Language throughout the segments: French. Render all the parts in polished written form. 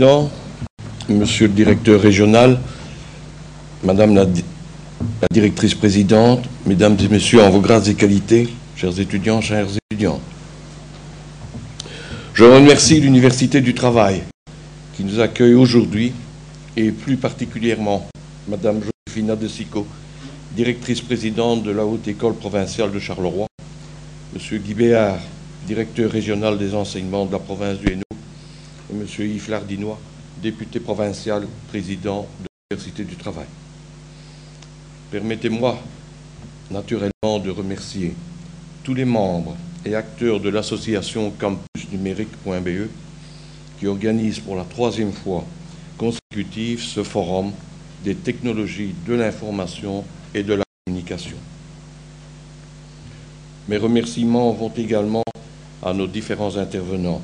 Président, Monsieur le Directeur régional, Madame la Directrice Présidente, Mesdames et Messieurs, en vos grades et qualités, chers étudiants, chères étudiantes. Je remercie l'Université du Travail qui nous accueille aujourd'hui et plus particulièrement Madame Joséphina De Sico, Directrice Présidente de la Haute École Provinciale de Charleroi, Monsieur Guy Béard, Directeur régional des enseignements de la province du Hainaut, et Monsieur Yves Lardinois, député provincial, président de l'Université du Travail. Permettez-moi naturellement de remercier tous les membres et acteurs de l'association campusnumérique.be qui organise pour la 3e fois consécutive ce forum des technologies de l'information et de la communication. Mes remerciements vont également à nos différents intervenants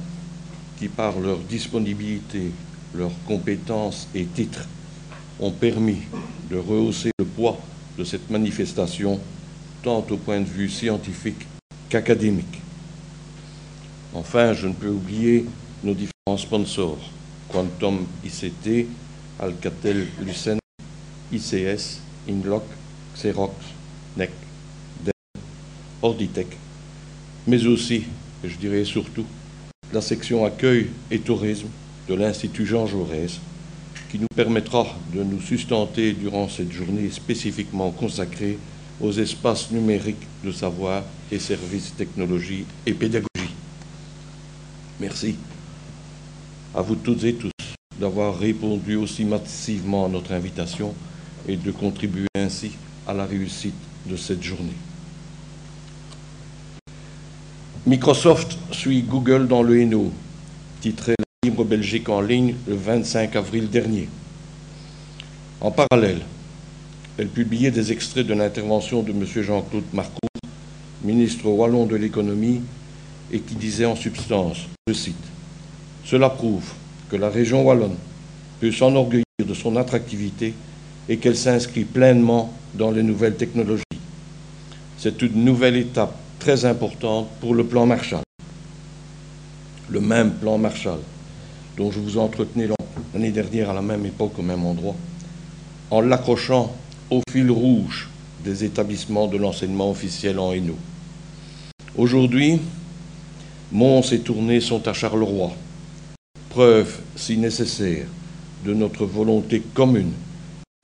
qui, par leur disponibilité, leurs compétences et titres, ont permis de rehausser le poids de cette manifestation, tant au point de vue scientifique qu'académique. Enfin, je ne peux oublier nos différents sponsors, Quantum ICT, Alcatel-Lucent, ICS, Inlock, Xerox, NEC, Dell, Orditech, mais aussi, et je dirais surtout, la section accueil et tourisme de l'Institut Jean Jaurès, qui nous permettra de nous sustenter durant cette journée spécifiquement consacrée aux espaces numériques de savoir et services technologie et pédagogie. Merci à vous toutes et tous d'avoir répondu aussi massivement à notre invitation et de contribuer ainsi à la réussite de cette journée. Microsoft suit Google dans le Hainaut, titrait la Libre Belgique en ligne le 25 avril dernier. En parallèle, elle publiait des extraits de l'intervention de M. Jean-Claude Marcoux, ministre wallon de l'économie, et qui disait en substance, je cite, « Cela prouve que la région wallonne peut s'enorgueillir de son attractivité et qu'elle s'inscrit pleinement dans les nouvelles technologies. C'est une nouvelle étape très importante pour le plan Marshall. » Le même plan Marshall dont je vous entretenais l'année dernière à la même époque, au même endroit, en l'accrochant au fil rouge des établissements de l'enseignement officiel en Hainaut. Aujourd'hui, Mons et Tournai sont à Charleroi, preuve, si nécessaire, de notre volonté commune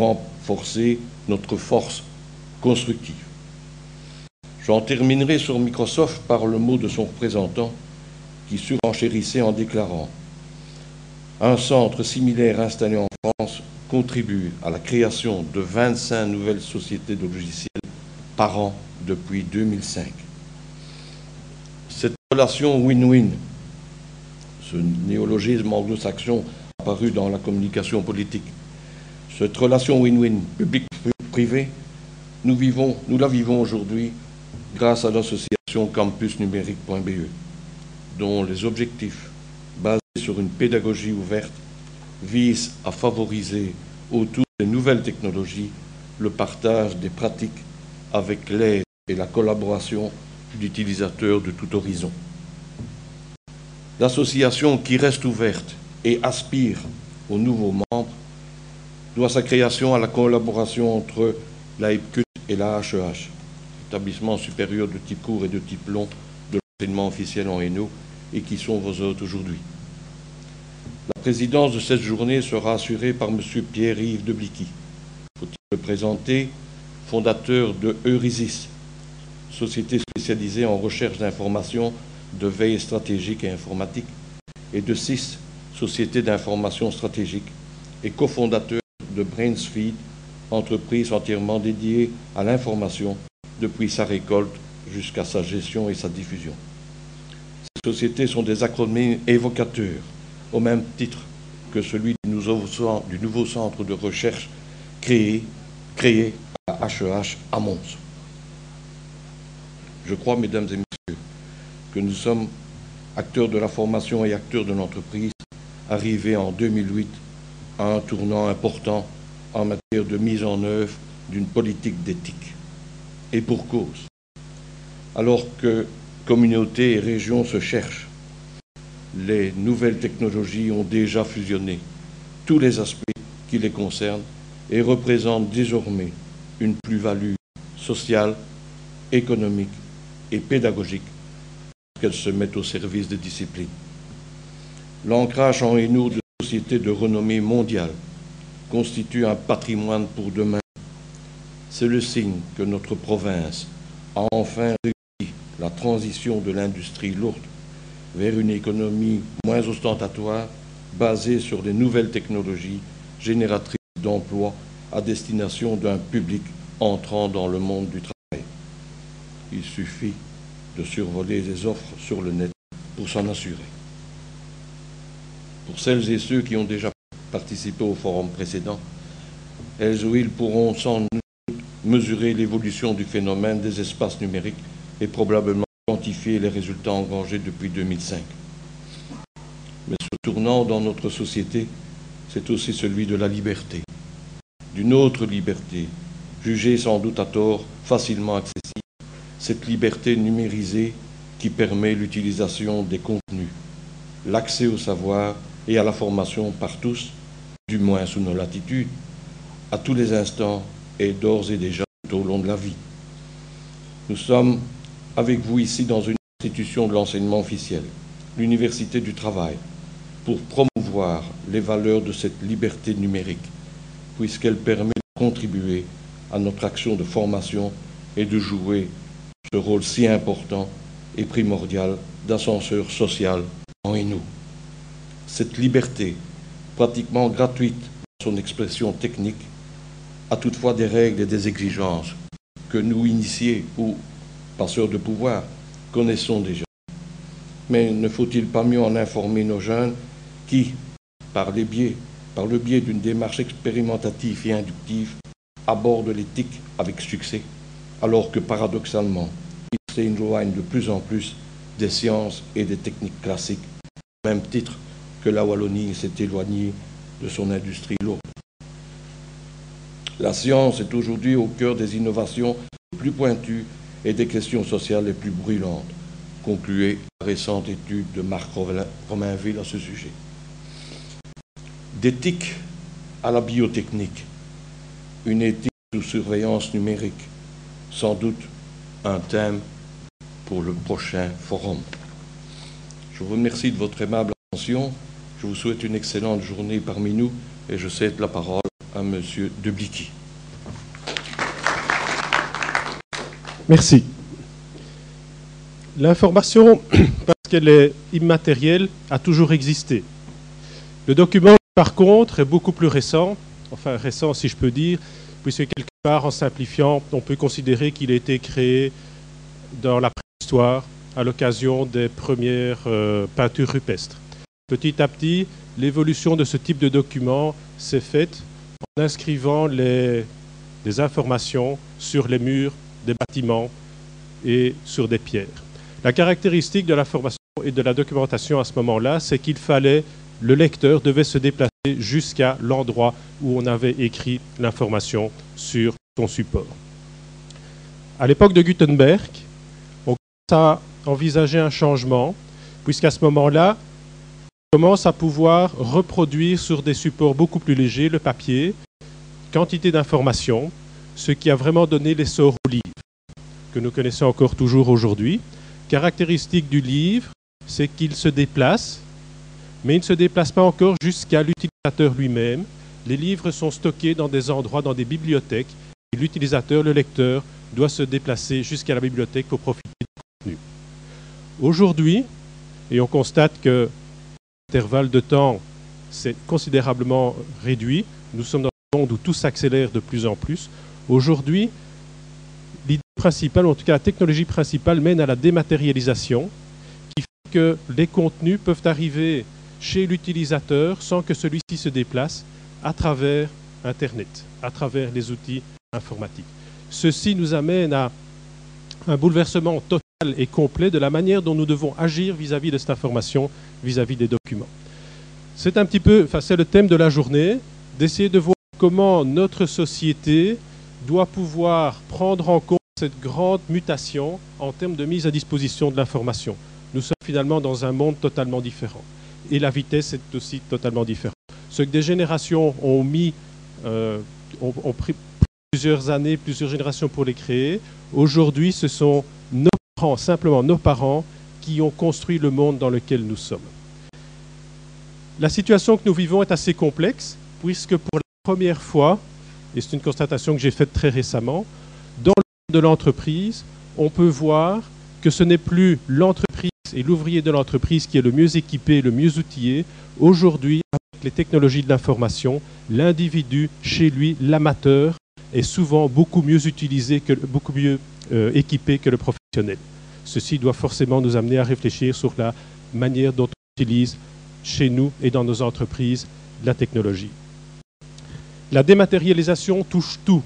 de renforcer notre force constructive. J'en terminerai sur Microsoft par le mot de son représentant qui surenchérissait en déclarant « Un centre similaire installé en France contribue à la création de 25 nouvelles sociétés de logiciels par an depuis 2005. » Cette relation win-win, ce néologisme anglo-saxon apparu dans la communication politique, cette relation win-win public-privé, nous la vivons aujourd'hui grâce à l'association campusnumérique.be, dont les objectifs, basés sur une pédagogie ouverte, visent à favoriser autour des nouvelles technologies le partage des pratiques avec l'aide et la collaboration d'utilisateurs de tout horizon. L'association qui reste ouverte et aspire aux nouveaux membres doit sa création à la collaboration entre la EPCUT et la HEH, établissement supérieur de type court et de type long de l'enseignement officiel en Hainaut, et qui sont vos hôtes aujourd'hui. La présidence de cette journée sera assurée par M. Pierre-Yves Debliquy, faut-il le présenter, fondateur de Eurisis, société spécialisée en recherche d'informations, de veille stratégique et informatique, et de SIS, société d'information stratégique, et cofondateur de Brainsfeed, entreprise entièrement dédiée à l'information depuis sa récolte jusqu'à sa gestion et sa diffusion. Ces sociétés sont des acronymes évocateurs, au même titre que celui du nouveau centre de recherche créé à HEH à Mons. Je crois, mesdames et messieurs, que nous sommes acteurs de la formation et acteurs de l'entreprise, arrivés en 2008 à un tournant important en matière de mise en œuvre d'une politique d'éthique. Et pour cause. Alors que communautés et régions se cherchent, les nouvelles technologies ont déjà fusionné tous les aspects qui les concernent et représentent désormais une plus-value sociale, économique et pédagogique qu'elles se mettent au service des disciplines. L'ancrage en Hainaut de sociétés de renommée mondiale constitue un patrimoine pour demain. C'est le signe que notre province a enfin réussi la transition de l'industrie lourde vers une économie moins ostentatoire, basée sur des nouvelles technologies génératrices d'emplois à destination d'un public entrant dans le monde du travail. Il suffit de survoler les offres sur le net pour s'en assurer. Pour celles et ceux qui ont déjà participé au forum précédent, elles ou ils pourront sans doute mesurer l'évolution du phénomène des espaces numériques et probablement quantifier les résultats engrangés depuis 2005. Mais ce tournant dans notre société, c'est aussi celui de la liberté, d'une autre liberté, jugée sans doute à tort facilement accessible, cette liberté numérisée qui permet l'utilisation des contenus, l'accès au savoir et à la formation par tous, du moins sous nos latitudes, à tous les instants et d'ores et déjà tout au long de la vie. Nous sommes avec vous ici dans une institution de l'enseignement officiel, l'Université du Travail, pour promouvoir les valeurs de cette liberté numérique, puisqu'elle permet de contribuer à notre action de formation et de jouer ce rôle si important et primordial d'ascenseur social en Hainaut. Cette liberté, pratiquement gratuite dans son expression technique, a toutefois des règles et des exigences que nous, initiés ou passeurs de pouvoir, connaissons déjà. Mais ne faut-il pas mieux en informer nos jeunes qui, par le biais d'une démarche expérimentative et inductive, abordent l'éthique avec succès, alors que paradoxalement, ils s'éloignent de plus en plus des sciences et des techniques classiques, au même titre que la Wallonie s'est éloignée de son industrie lourde. La science est aujourd'hui au cœur des innovations les plus pointues et des questions sociales les plus brûlantes, concluait la récente étude de Marc Romainville à ce sujet. D'éthique à la biotechnique, une éthique sous surveillance numérique, sans doute un thème pour le prochain forum. Je vous remercie de votre aimable attention. Je vous souhaite une excellente journée parmi nous et je cède la parole à M. Deblicky. Merci. L'information, parce qu'elle est immatérielle, a toujours existé. Le document, par contre, est beaucoup plus récent, enfin récent si je peux dire, puisque quelque part, en simplifiant, on peut considérer qu'il a été créé dans la préhistoire à l'occasion des premières peintures rupestres. Petit à petit, l'évolution de ce type de document s'est faite en inscrivant des informations sur les murs des bâtiments et sur des pierres. La caractéristique de l'information et de la documentation à ce moment-là, c'est qu'il fallait, le lecteur devait se déplacer jusqu'à l'endroit où on avait écrit l'information sur son support. À l'époque de Gutenberg, on commence à envisager un changement, puisqu'à ce moment-là, on commence à pouvoir reproduire sur des supports beaucoup plus légers, le papier, quantité d'informations, ce qui a vraiment donné l'essor au livre, que nous connaissons encore toujours aujourd'hui. Caractéristique du livre, c'est qu'il se déplace, mais il ne se déplace pas encore jusqu'à l'utilisateur lui-même. Les livres sont stockés dans des endroits, dans des bibliothèques, et l'utilisateur, le lecteur, doit se déplacer jusqu'à la bibliothèque pour profiter du contenu. Aujourd'hui, et on constate que l'intervalle de temps s'est considérablement réduit, nous sommes dans un monde où tout s'accélère de plus en plus. Aujourd'hui, l'idée principale, ou en tout cas la technologie principale, mène à la dématérialisation, qui fait que les contenus peuvent arriver chez l'utilisateur sans que celui-ci se déplace à travers Internet, à travers les outils informatiques. Ceci nous amène à un bouleversement total et complet de la manière dont nous devons agir vis-à-vis de cette information, vis-à-vis des documents. C'est un petit peu, c'est le thème de la journée, d'essayer de voir comment notre société doit pouvoir prendre en compte cette grande mutation en termes de mise à disposition de l'information. nous sommes finalement dans un monde totalement différent. Et la vitesse est aussi totalement différente. Ce que des générations ont pris plusieurs années, plusieurs générations pour les créer, aujourd'hui, ce sont nos parents, simplement nos parents, qui ont construit le monde dans lequel nous sommes. La situation que nous vivons est assez complexe, puisque pour la première fois, et c'est une constatation que j'ai faite très récemment, dans le monde de l'entreprise, on peut voir que ce n'est plus l'entreprise et l'ouvrier de l'entreprise qui est le mieux équipé, le mieux outillé. Aujourd'hui, avec les technologies de l'information, l'individu, chez lui, l'amateur, est souvent beaucoup mieux utilisé, beaucoup mieux équipé que le professionnel. Ceci doit forcément nous amener à réfléchir sur la manière dont on utilise chez nous et dans nos entreprises la technologie. La dématérialisation touche tout.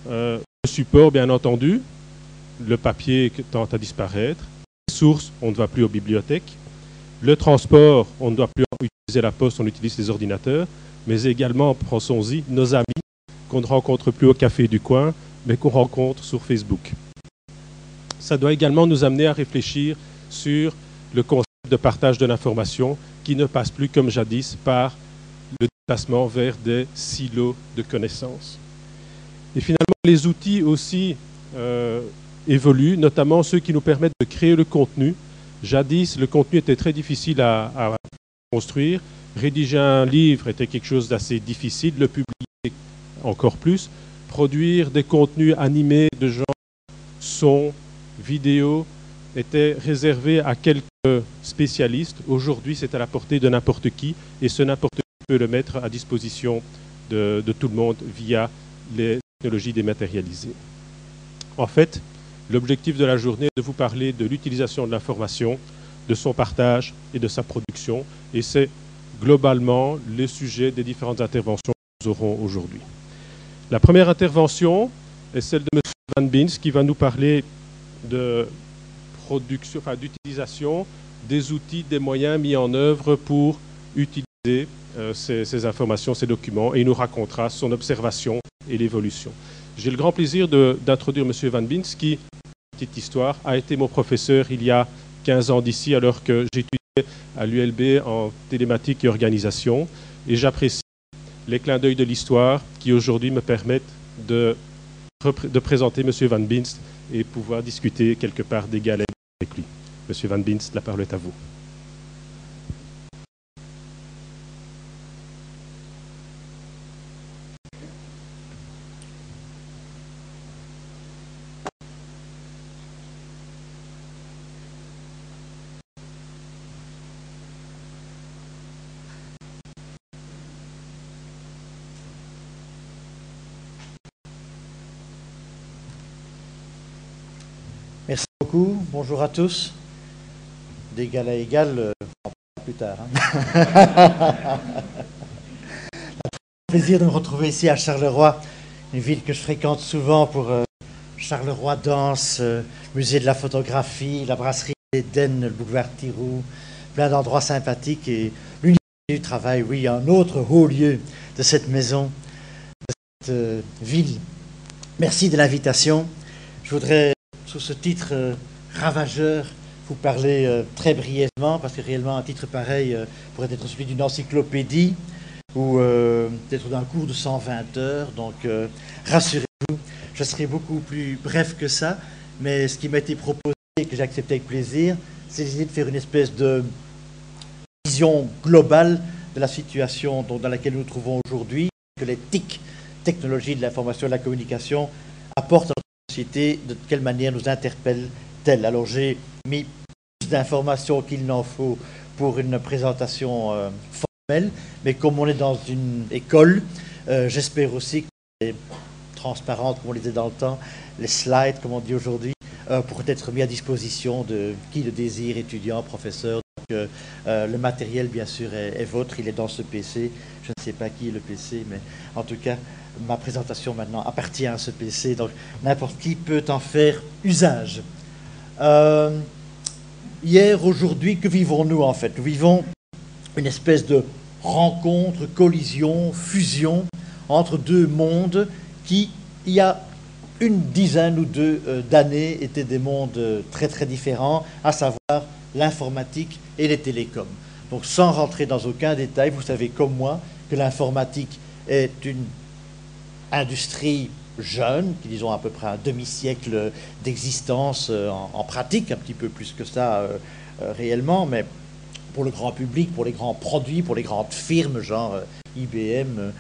Le support, bien entendu, le papier tend à disparaître. Les sources, on ne va plus aux bibliothèques. Le transport, on ne doit plus utiliser la poste, on utilise les ordinateurs. Mais également, pensons-y, nos amis qu'on ne rencontre plus au café du coin, mais qu'on rencontre sur Facebook. Ça doit également nous amener à réfléchir sur le concept de partage de l'information qui ne passe plus, comme jadis, par le déplacement vers des silos de connaissances. Et finalement, les outils aussi évoluent, notamment ceux qui nous permettent de créer le contenu. Jadis, le contenu était très difficile à construire. Rédiger un livre était quelque chose d'assez difficile, le publier encore plus. Produire des contenus animés de genre, son, vidéo, était réservé à quelques spécialistes. Aujourd'hui, c'est à la portée de n'importe qui, et ce n'importe qui peut le mettre à disposition de tout le monde via les technologies dématérialisées. En fait, l'objectif de la journée est de vous parler de l'utilisation de l'information, de son partage et de sa production, et c'est globalement le sujet des différentes interventions que nous aurons aujourd'hui. La première intervention est celle de M. Van Beens qui va nous parler de production, d'utilisation des outils, des moyens mis en œuvre pour utiliser ces informations, ces documents, et il nous racontera son observation et l'évolution. J'ai le grand plaisir d'introduire M. Van Beens qui, petite histoire, a été mon professeur il y a 15 ans d'ici, alors que j'étudiais à l'ULB en télématique et organisation, et j'apprécie les clins d'œil de l'histoire qui aujourd'hui me permettent de présenter M. Van Beens et pouvoir discuter quelque part d'égal à égal avec lui. M. Van Beens, la parole est à vous. Merci beaucoup. Bonjour à tous. D'égal à égal, on parlera plus tard. Un plaisir de me retrouver ici à Charleroi, une ville que je fréquente souvent pour Charleroi Danse, musée de la photographie, la brasserie d'Éden, le boulevard Thiroux, plein d'endroits sympathiques et l'unité du travail, oui, un autre haut lieu de cette maison, de cette ville. Merci de l'invitation. Je voudrais sous ce titre ravageur, vous parler très brièvement, parce que réellement un titre pareil pourrait être celui d'une encyclopédie ou peut-être d'un cours de 120 heures. Donc rassurez-vous, je serai beaucoup plus bref que ça, mais ce qui m'a été proposé et que j'ai accepté avec plaisir, c'est d'essayer de faire une espèce de vision globale de la situation dans laquelle nous nous trouvons aujourd'hui, que les TIC, technologies de l'information et de la communication, apportent à notre société, de quelle manière nous interpelle-t-elle. Alors j'ai mis plus d'informations qu'il n'en faut pour une présentation formelle, mais comme on est dans une école, j'espère aussi que les transparentes, comme on disait dans le temps, les slides, comme on dit aujourd'hui, pourraient être mis à disposition de qui le désire, étudiants, professeurs. Donc, le matériel, bien sûr, est vôtre, il est dans ce PC. Je ne sais pas qui est le PC, mais en tout cas, ma présentation maintenant appartient à ce PC, donc n'importe qui peut en faire usage. Hier, aujourd'hui, que vivons-nous en fait? Nous vivons une espèce de rencontre, collision, fusion entre deux mondes qui, il y a une dizaine ou deux d'années étaient des mondes très très différents, à savoir l'informatique et les télécoms. Donc sans rentrer dans aucun détail, vous savez comme moi que l'informatique est une industrie jeune, qui disons à peu près un demi-siècle d'existence en pratique, un petit peu plus que ça réellement, mais pour le grand public, pour les grands produits, pour les grandes firmes, genre IBM,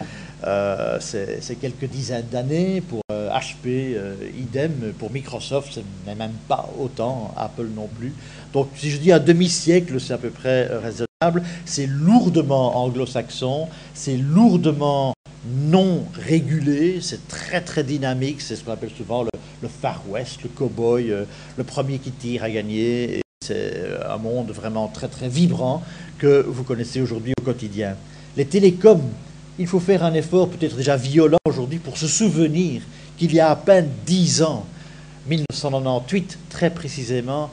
c'est quelques dizaines d'années, pour HP, idem, pour Microsoft, ce n'est même pas autant, Apple non plus. Donc si je dis un demi-siècle, c'est à peu près raisonnable, c'est lourdement anglo-saxon, c'est lourdement non régulé, c'est très très dynamique, c'est ce qu'on appelle souvent le Far West, le cow-boy, le premier qui tire à gagner. C'est un monde vraiment très très vibrant que vous connaissez aujourd'hui au quotidien. Les télécoms, il faut faire un effort peut-être déjà violent aujourd'hui pour se souvenir qu'il y a à peine 10 ans, 1998 très précisément,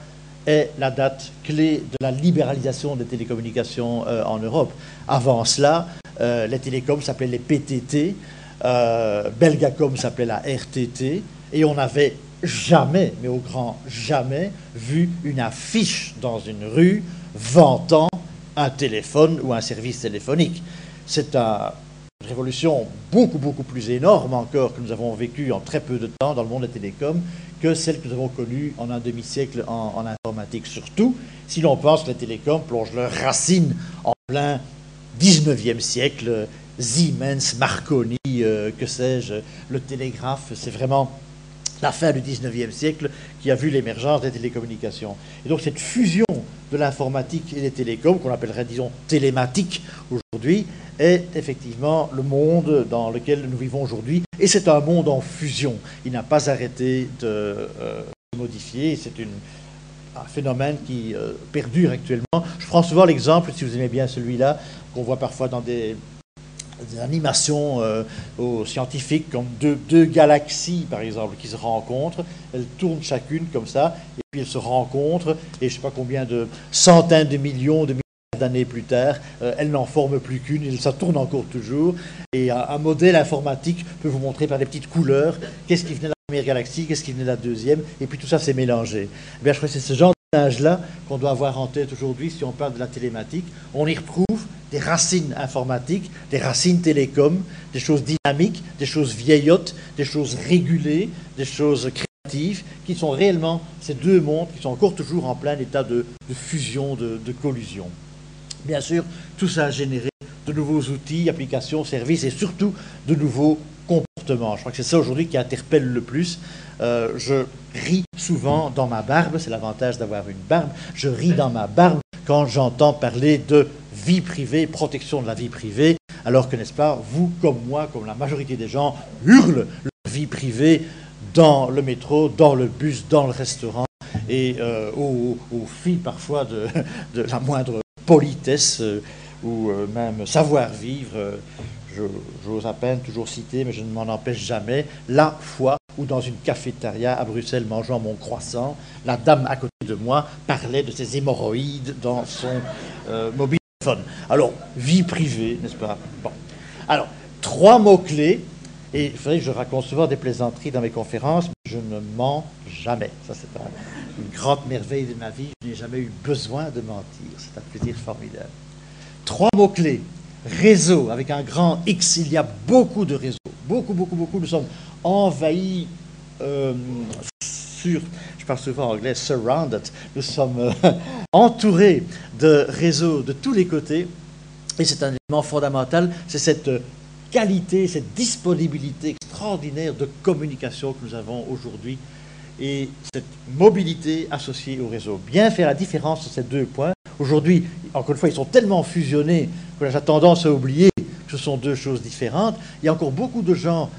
est la date clé de la libéralisation des télécommunications en Europe. Avant cela, les télécoms s'appelaient les PTT, Belgacom s'appelait la RTT, et on n'avait jamais, mais au grand jamais, vu une affiche dans une rue vantant un téléphone ou un service téléphonique. C'est une révolution beaucoup, beaucoup plus énorme encore que nous avons vécue en très peu de temps dans le monde des télécoms que celle que nous avons connue en un demi-siècle en informatique. Surtout si l'on pense que les télécoms plongent leurs racines en plein 19e siècle, Siemens, Marconi, que sais-je, le télégraphe, c'est vraiment la fin du 19e siècle qui a vu l'émergence des télécommunications. Et donc cette fusion de l'informatique et des télécoms, qu'on appellerait, disons, télématique aujourd'hui, est effectivement le monde dans lequel nous vivons aujourd'hui. Et c'est un monde en fusion. Il n'a pas arrêté de se modifier. C'est un phénomène qui perdure actuellement. Je prends souvent l'exemple, si vous aimez bien celui-là, qu'on voit parfois dans des animations aux scientifiques, comme deux galaxies, par exemple, qui se rencontrent. Elles tournent chacune comme ça, et puis elles se rencontrent, et je ne sais pas combien de centaines de millions d'années plus tard, elles n'en forment plus qu'une, et ça tourne encore toujours. Et un modèle informatique peut vous montrer par des petites couleurs qu'est-ce qui venait de la première galaxie, qu'est-ce qui venait de la deuxième, et puis tout ça s'est mélangé. Eh bien, je crois que c'est ce genre d'image-là qu'on doit avoir en tête aujourd'hui si on parle de la télématique. On y retrouve des racines informatiques, des racines télécoms, des choses dynamiques, des choses vieillottes, des choses régulées, des choses créatives, qui sont réellement ces deux mondes qui sont encore toujours en plein état de fusion, de collusion. Bien sûr, tout ça a généré de nouveaux outils, applications, services et surtout de nouveaux comportements. Je crois que c'est ça aujourd'hui qui interpelle le plus. Je ris souvent dans ma barbe, c'est l'avantage d'avoir une barbe, je ris dans ma barbe quand j'entends parler de vie privée, protection de la vie privée, alors que, n'est-ce pas, vous comme moi, comme la majorité des gens, hurlent leur vie privée dans le métro, dans le bus, dans le restaurant, et au fil parfois de la moindre politesse ou même savoir-vivre. J'ose à peine toujours citer, mais je ne m'en empêche jamais, la fois où dans une cafétéria à Bruxelles, mangeant mon croissant, la dame à côté de moi parlait de ses hémorroïdes dans son mobile téléphone. Alors, vie privée, n'est-ce pas? Bon. Alors, 3 mots-clés, et il faudrait que je raconte souvent des plaisanteries dans mes conférences, mais je ne mens jamais. Ça, c'est une grande merveille de ma vie. Je n'ai jamais eu besoin de mentir. C'est un plaisir formidable. 3 mots-clés. Réseau, avec un grand X, il y a beaucoup de réseaux. Beaucoup, beaucoup, beaucoup. Nous sommes envahis je parle souvent anglais, surrounded. Nous sommes entourés de réseaux de tous les côtés. Et c'est un élément fondamental, c'est cette qualité, cette disponibilité extraordinaire de communication que nous avons aujourd'hui et cette mobilité associée au réseau. Bien faire la différence sur ces 2 points. Aujourd'hui, encore une fois, ils sont tellement fusionnés que j'ai tendance à oublier que ce sont 2 choses différentes. Il y a encore beaucoup de gens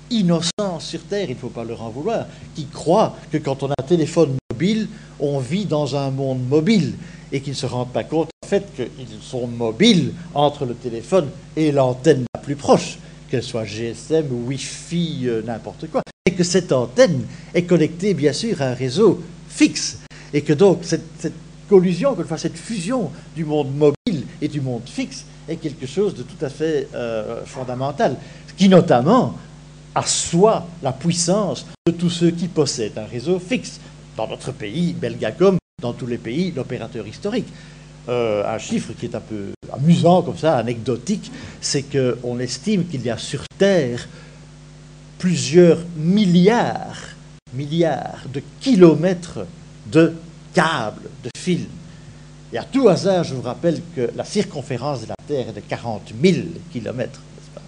innocents sur Terre, il ne faut pas leur en vouloir, qui croient que quand on a un téléphone mobile, on vit dans un monde mobile et qui ne se rendent pas compte en fait qu'ils sont mobiles entre le téléphone et l'antenne la plus proche, qu'elle soit GSM, Wi-Fi, n'importe quoi. Et que cette antenne est connectée bien sûr à un réseau fixe. Et que donc cette collusion, cette fusion du monde mobile et du monde fixe est quelque chose de tout à fait fondamental. Ce qui notamment assoit la puissance de tous ceux qui possèdent un réseau fixe. Dans notre pays, Belgacom, dans tous les pays, l'opérateur historique. Un chiffre qui est un peu amusant, comme ça, anecdotique, c'est qu'on estime qu'il y a sur Terre plusieurs milliards de kilomètres de câbles, de fils. Et à tout hasard, je vous rappelle que la circonférence de la Terre est de 40 000 kilomètres, n'est-ce pas?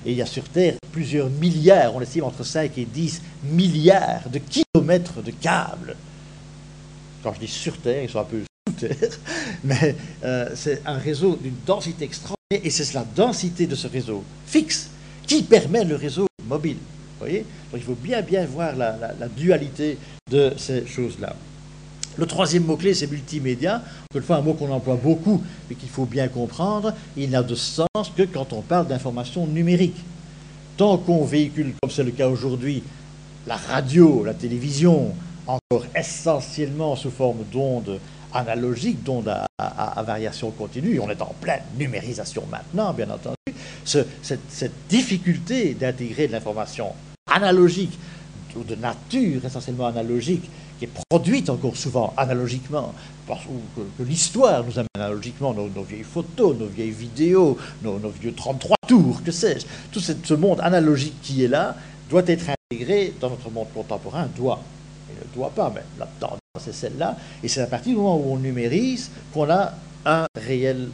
Et il y a sur Terre plusieurs milliards, on estime entre 5 et 10 milliards de kilomètres de câbles. Quand je dis sur Terre, ils sont un peu sous Terre, mais c'est un réseau d'une densité extraordinaire, et c'est la densité de ce réseau fixe qui permet le réseau mobile. Vous voyez? Donc il faut bien voir la dualité de ces choses-là. Le troisième mot-clé, c'est multimédia. Encore une fois, un mot qu'on emploie beaucoup, mais qu'il faut bien comprendre. Il n'a de sens que quand on parle d'information numérique. Tant qu'on véhicule, comme c'est le cas aujourd'hui, la radio, la télévision, encore essentiellement sous forme d'ondes analogiques, d'ondes à variation continue, on est en pleine numérisation maintenant, bien entendu, cette difficulté d'intégrer de l'information analogique, ou de nature essentiellement analogique, qui est produite encore souvent analogiquement, parce que l'histoire nous amène analogiquement, nos vieilles photos, nos vieilles vidéos, nos vieux 33 tours, que sais-je. Tout ce monde analogique qui est là doit être intégré dans notre monde contemporain, il ne doit pas, mais la tendance c'est celle-là, et c'est à partir du moment où on numérise qu'on a un réel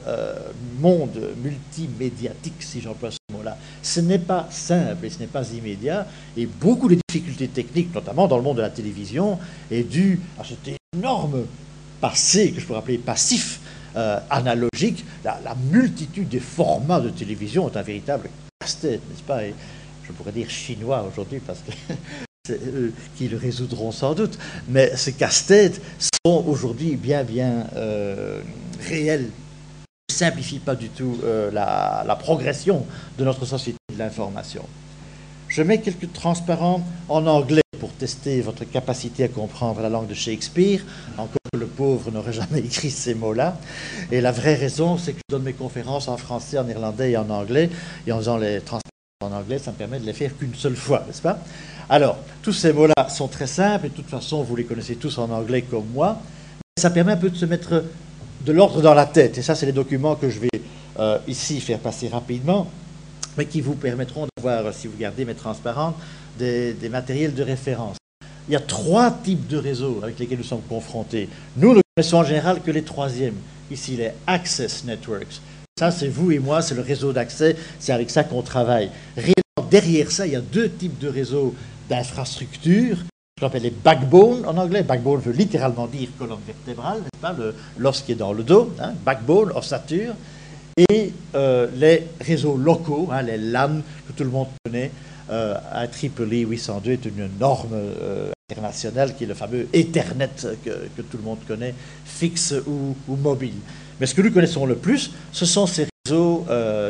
monde multimédiatique, si j'emploie ce mot-là. Ce n'est pas simple et ce n'est pas immédiat, et beaucoup de difficultés techniques, notamment dans le monde de la télévision, est due à cet énorme passé, que je pourrais appeler passif, analogique. La multitude des formats de télévision est un véritable casse-tête, n'est-ce pas? Et je pourrais dire chinois aujourd'hui, parce que c'est eux qui le résoudront sans doute, mais ces casse-têtes sont aujourd'hui bien réels, ne simplifient pas du tout la progression de notre société de l'information. Je mets quelques transparents en anglais pour tester votre capacité à comprendre la langue de Shakespeare, encore que le pauvre n'aurait jamais écrit ces mots-là. Et la vraie raison, c'est que je donne mes conférences en français, en irlandais et en anglais, et en faisant les transparents en anglais, ça me permet de les faire qu'une seule fois, n'est-ce pas? Alors, tous ces mots-là sont très simples, et de toute façon, vous les connaissez tous en anglais comme moi. Ça permet un peu de se mettre de l'ordre dans la tête, et ça, c'est les documents que je vais ici faire passer rapidement, mais qui vous permettront d'avoir, si vous gardez mes transparentes, des matériels de référence. Il y a 3 types de réseaux avec lesquels nous sommes confrontés. Nous ne connaissons en général que les troisièmes. Ici, les Access Networks. Ça, c'est vous et moi, c'est le réseau d'accès, c'est avec ça qu'on travaille. Réellement, derrière ça, il y a 2 types de réseaux d'infrastructures, qu'on appelle les backbone en anglais. Backbone veut littéralement dire colonne vertébrale, n'est-ce pas, l'os qui est dans le dos, hein, backbone, ossature. Et les réseaux locaux, hein, les LAN, que tout le monde connaît. IEEE 802 est une norme internationale qui est le fameux Ethernet que tout le monde connaît, fixe ou mobile. Mais ce que nous connaissons le plus, ce sont ces réseaux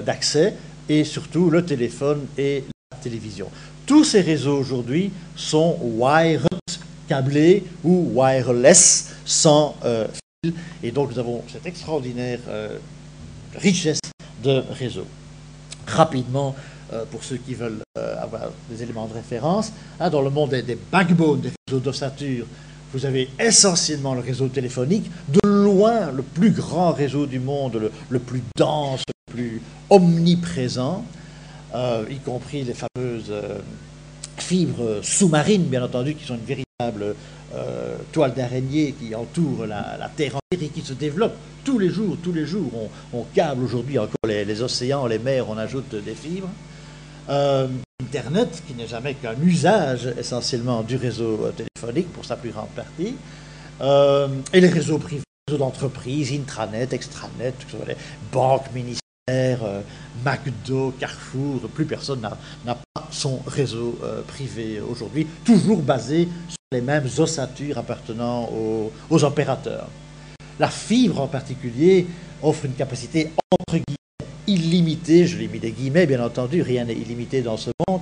d'accès et surtout le téléphone et la télévision. Tous ces réseaux aujourd'hui sont wired, câblés ou wireless, sans fil. Et donc nous avons cette extraordinaire richesse de réseaux. Rapidement, pour ceux qui veulent avoir des éléments de référence, hein, dans le monde des backbones, des réseaux d'ossature, vous avez essentiellement le réseau téléphonique, de loin le plus grand réseau du monde, le plus dense, le plus omniprésent, y compris les fameuses fibres sous-marines, bien entendu, qui sont une véritable toile d'araignée qui entoure la Terre entière et qui se développe tous les jours. On câble aujourd'hui encore les océans, les mers, on ajoute des fibres. Internet, qui n'est jamais qu'un usage essentiellement du réseau téléphonique pour sa plus grande partie, et les réseaux privés, les réseaux d'entreprise, intranet, extranet, les banques, ministères, McDo, Carrefour, plus personne n'a pas son réseau privé aujourd'hui, toujours basé sur les mêmes ossatures appartenant aux opérateurs. La fibre en particulier offre une capacité entre guillemets illimitée, je l'ai mis des guillemets bien entendu, rien n'est illimité dans ce monde.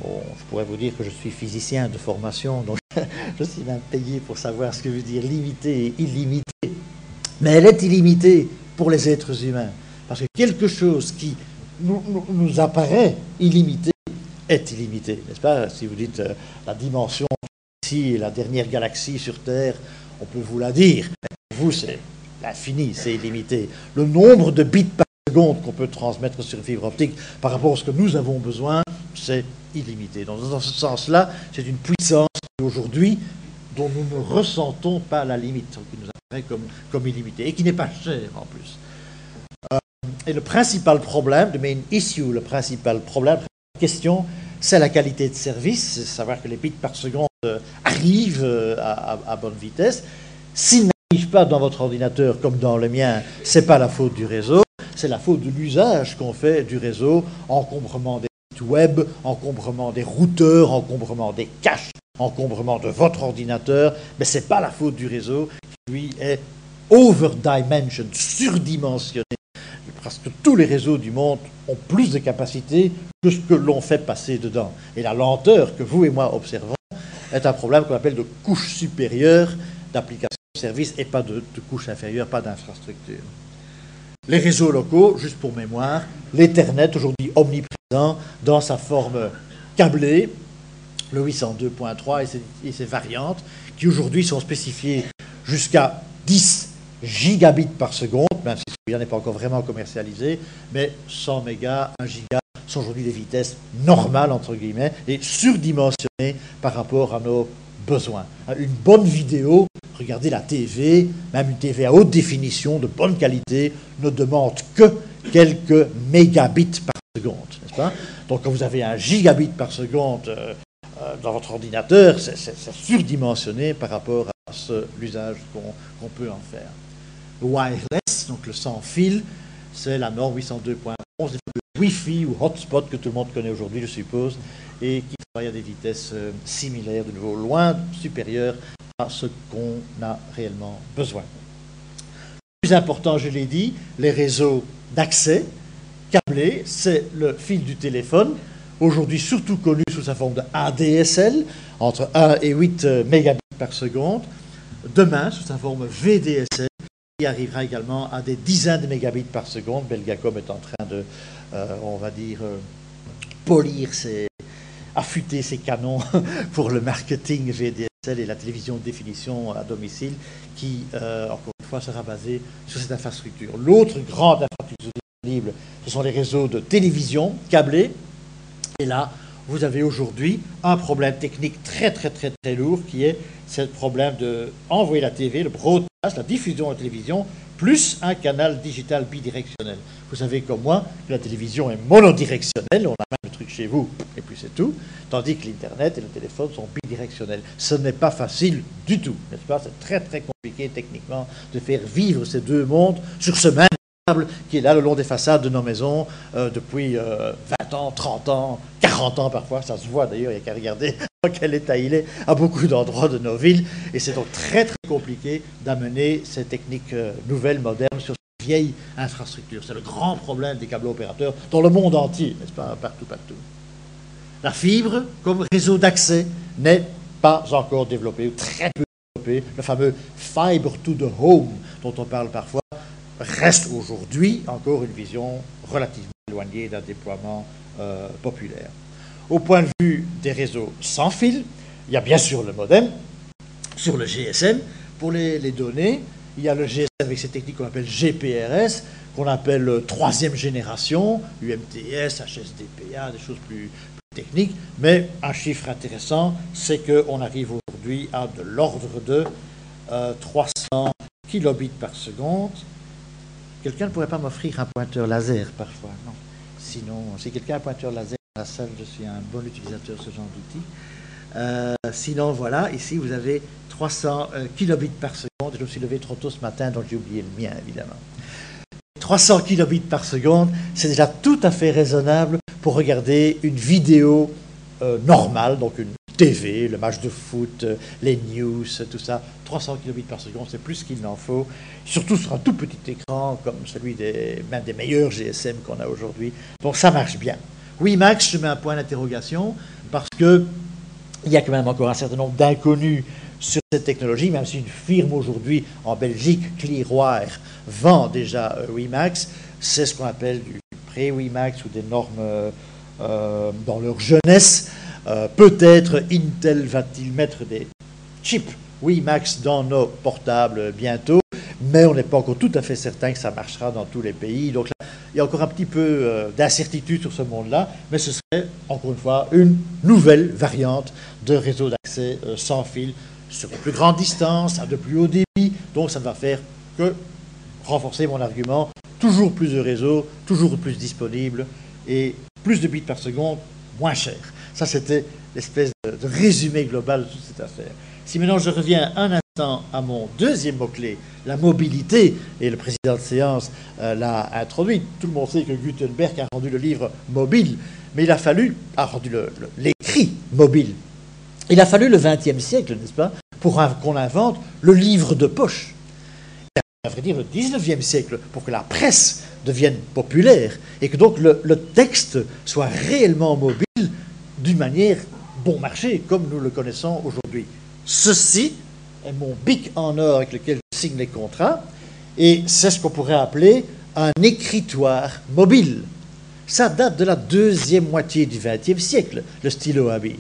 Bon, je pourrais vous dire que je suis physicien de formation, donc je suis même payé pour savoir ce que veut dire limité et illimité. Mais elle est illimitée pour les êtres humains, parce que quelque chose qui nous apparaît illimité est illimité, n'est-ce pas? Si vous dites la dimension ici et la dernière galaxie sur Terre, on peut vous la dire. Pour vous, c'est l'infini, c'est illimité. Le nombre de bits par seconde qu'on peut transmettre sur une fibre optique par rapport à ce que nous avons besoin, c'est illimité. Donc, dans ce sens-là, c'est une puissance aujourd'hui dont nous ne ressentons pas la limite, qui nous apparaît comme illimitée, et qui n'est pas chère en plus. Et le principal problème, the main issue, le principal problème, la question, c'est la qualité de service, c'est savoir que les bits par seconde arrivent à bonne vitesse. S'ils n'arrivent pas dans votre ordinateur comme dans le mien, ce n'est pas la faute du réseau, c'est la faute de l'usage qu'on fait du réseau, encombrement des sites web, encombrement des routeurs, encombrement des caches, encombrement de votre ordinateur, mais ce n'est pas la faute du réseau qui, lui, est overdimensioned, surdimensionné, parce que tous les réseaux du monde ont plus de capacité que ce que l'on fait passer dedans. Et la lenteur que vous et moi observons est un problème qu'on appelle de couche supérieure d'application de service et pas de couche inférieure, pas d'infrastructure. Les réseaux locaux, juste pour mémoire, l'Ethernet, aujourd'hui omniprésent dans sa forme câblée, le 802.3 et ses variantes, qui aujourd'hui sont spécifiées jusqu'à 10 gigabits par seconde, même si celui-là n'est pas encore vraiment commercialisé, mais 100 mégas, 1 giga sont aujourd'hui des vitesses normales, entre guillemets, et surdimensionnées par rapport à nos besoins. Une bonne vidéo, regardez la TV, même une TV à haute définition, de bonne qualité, ne demande que quelques mégabits par seconde, n'est-ce pas? Donc quand vous avez 1 gigabit par seconde dans votre ordinateur, c'est surdimensionné par rapport à l'usage qu'on peut en faire. Le wireless, donc le sans fil, c'est la norme 802.11, le Wi-Fi ou hotspot que tout le monde connaît aujourd'hui, je suppose, et qui travaille à des vitesses similaires, de nouveau loin supérieures à ce qu'on a réellement besoin. Le plus important, je l'ai dit, les réseaux d'accès câblés, c'est le fil du téléphone, aujourd'hui surtout connu sous sa forme de ADSL, entre 1 et 8 mégabits par seconde, demain sous sa forme VDSL, qui arrivera également à des dizaines de mégabits par seconde. Belgacom est en train de, on va dire, affûter ses canons pour le marketing VDSL et la télévision de définition à domicile, qui, encore une fois, sera basée sur cette infrastructure. L'autre grande infrastructure disponible, ce sont les réseaux de télévision câblés. Et là, vous avez aujourd'hui un problème technique très lourd qui est ce problème d'envoyer la TV, le broadcast, la diffusion de la télévision, plus un canal digital bidirectionnel. Vous savez comme moi que la télévision est monodirectionnelle, on a même le truc chez vous, et puis c'est tout, tandis que l'Internet et le téléphone sont bidirectionnels. Ce n'est pas facile du tout, n'est-ce pas? C'est très compliqué techniquement de faire vivre ces deux mondes sur ce même qui est là le long des façades de nos maisons depuis 20 ans, 30 ans, 40 ans parfois, ça se voit d'ailleurs, il n'y a qu'à regarder dans quel état il est à beaucoup d'endroits de nos villes, et c'est donc très compliqué d'amener ces techniques nouvelles, modernes, sur ces vieilles infrastructures. C'est le grand problème des câbles opérateurs dans le monde entier, n'est-ce pas, partout. La fibre, comme réseau d'accès, n'est pas encore développée, ou très peu développée. Le fameux Fiber to the Home, dont on parle parfois, reste aujourd'hui encore une vision relativement éloignée d'un déploiement populaire. Au point de vue des réseaux sans fil, il y a bien sûr le modem, sur le GSM, pour les données, il y a le GSM avec ces techniques qu'on appelle GPRS, qu'on appelle troisième génération, UMTS, HSDPA, des choses plus techniques, mais un chiffre intéressant, c'est qu'on arrive aujourd'hui à de l'ordre de 300 kilobits par seconde. Quelqu'un ne pourrait pas m'offrir un pointeur laser parfois, non? Sinon, si quelqu'un a un pointeur laser dans la salle, je suis un bon utilisateur de ce genre d'outil. Sinon, voilà, ici vous avez 300 kilobits par seconde. Je me suis levé trop tôt ce matin, donc j'ai oublié le mien, évidemment. 300 kilobits par seconde, c'est déjà tout à fait raisonnable pour regarder une vidéo normale, donc une TV, le match de foot, les news, tout ça. 300 kilobits par seconde, c'est plus qu'il n'en faut, surtout sur un tout petit écran comme celui même des meilleurs GSM qu'on a aujourd'hui. Donc ça marche bien. WiMAX, je mets un point d'interrogation parce qu'il y a quand même encore un certain nombre d'inconnus sur cette technologie, même si une firme aujourd'hui en Belgique, Clearwire, vend déjà WiMAX. C'est ce qu'on appelle du pré-WiMAX ou des normes dans leur jeunesse. Peut-être Intel va-t-il mettre des chips WiMAX dans nos portables bientôt, mais on n'est pas encore tout à fait certain que ça marchera dans tous les pays. Donc là, il y a encore un petit peu d'incertitude sur ce monde-là, mais ce serait, encore une fois, une nouvelle variante de réseau d'accès sans fil sur de plus grandes distances, à de plus haut débit. Donc ça ne va faire que renforcer mon argument. Toujours plus de réseaux, toujours plus disponibles et plus de bits par seconde, moins cher. Ça, c'était l'espèce de résumé global de toute cette affaire. Si maintenant je reviens un instant à mon deuxième mot-clé, la mobilité, et le président de séance l'a introduit. Tout le monde sait que Gutenberg a rendu le livre mobile, mais il a rendu l'écrit mobile. Il a fallu le XXe siècle, n'est-ce pas, pour qu'on invente le livre de poche. Il a, à vrai dire, le XIXe siècle pour que la presse devienne populaire et que donc le texte soit réellement mobile d'une manière bon marché, comme nous le connaissons aujourd'hui. Ceci est mon bic en or avec lequel je signe les contrats, et c'est ce qu'on pourrait appeler un écritoire mobile. Ça date de la deuxième moitié du XXe siècle, le stylo à billes.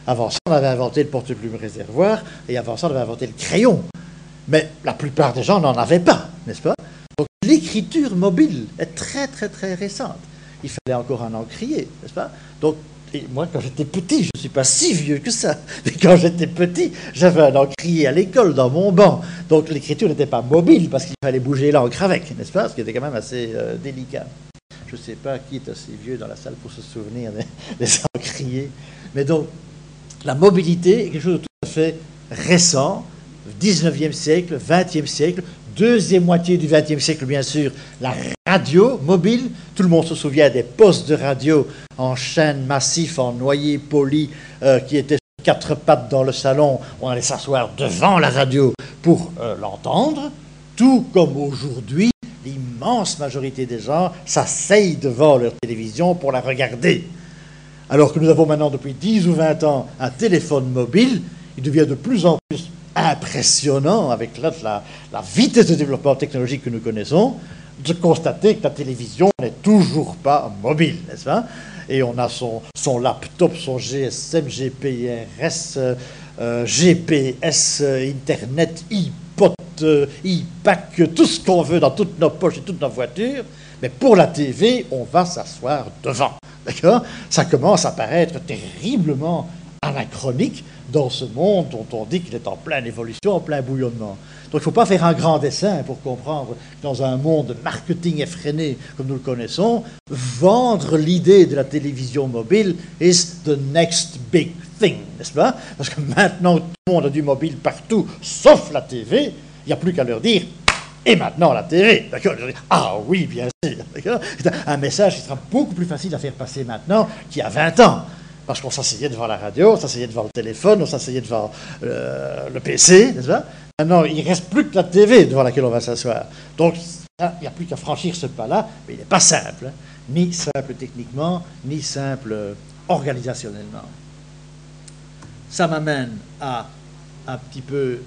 Avant ça, on avait inventé le porte-plume réservoir, et avant ça, on avait inventé le crayon. Mais la plupart des gens n'en avaient pas, n'est-ce pas? Donc l'écriture mobile est très, très, très récente. Il fallait encore un encrier, n'est-ce pas? Donc, et moi, quand j'étais petit, je ne suis pas si vieux que ça, mais quand j'étais petit, j'avais un encrier à l'école dans mon banc. Donc l'écriture n'était pas mobile parce qu'il fallait bouger l'encre avec, n'est-ce pas? Ce qui était quand même assez délicat. Je ne sais pas qui est assez vieux dans la salle pour se souvenir des encriers. Mais donc, la mobilité est quelque chose de tout à fait récent, 19e siècle, 20e siècle, deuxième moitié du XXe siècle, bien sûr, la radio mobile. Tout le monde se souvient des postes de radio en chêne massif, en noyer poli, qui étaient sur quatre pattes dans le salon. On allait s'asseoir devant la radio pour l'entendre, tout comme aujourd'hui, l'immense majorité des gens s'asseyent devant leur télévision pour la regarder. Alors que nous avons maintenant, depuis 10 ou 20 ans, un téléphone mobile, il devient de plus en plus impressionnant, avec la vitesse de développement technologique que nous connaissons, de constater que la télévision n'est toujours pas mobile, n'est-ce pas? Et on a son laptop, son GSM, GPRS, GPS, Internet, iPod, iPac, tout ce qu'on veut dans toutes nos poches et toutes nos voitures. Mais pour la TV, on va s'asseoir devant. D'accord? Ça commence à paraître terriblement anachronique dans ce monde dont on dit qu'il est en pleine évolution, en plein bouillonnement. Donc il ne faut pas faire un grand dessin pour comprendre que dans un monde de marketing effréné comme nous le connaissons, vendre l'idée de la télévision mobile is the next big thing, n'est-ce pas? Parce que maintenant tout le monde a du mobile partout, sauf la TV, il n'y a plus qu'à leur dire « et maintenant la TV ». D'accord? Ah oui, bien sûr. D'accord? C'est un message qui sera beaucoup plus facile à faire passer maintenant qu'il y a 20 ans. Parce qu'on s'asseyait devant la radio, on s'asseyait devant le téléphone, on s'asseyait devant le PC, n'est-ce pas? Maintenant, il ne reste plus que la TV devant laquelle on va s'asseoir. Donc, il n'y a plus qu'à franchir ce pas-là, mais il n'est pas simple, hein, ni simple techniquement, ni simple organisationnellement. Ça m'amène à un petit peu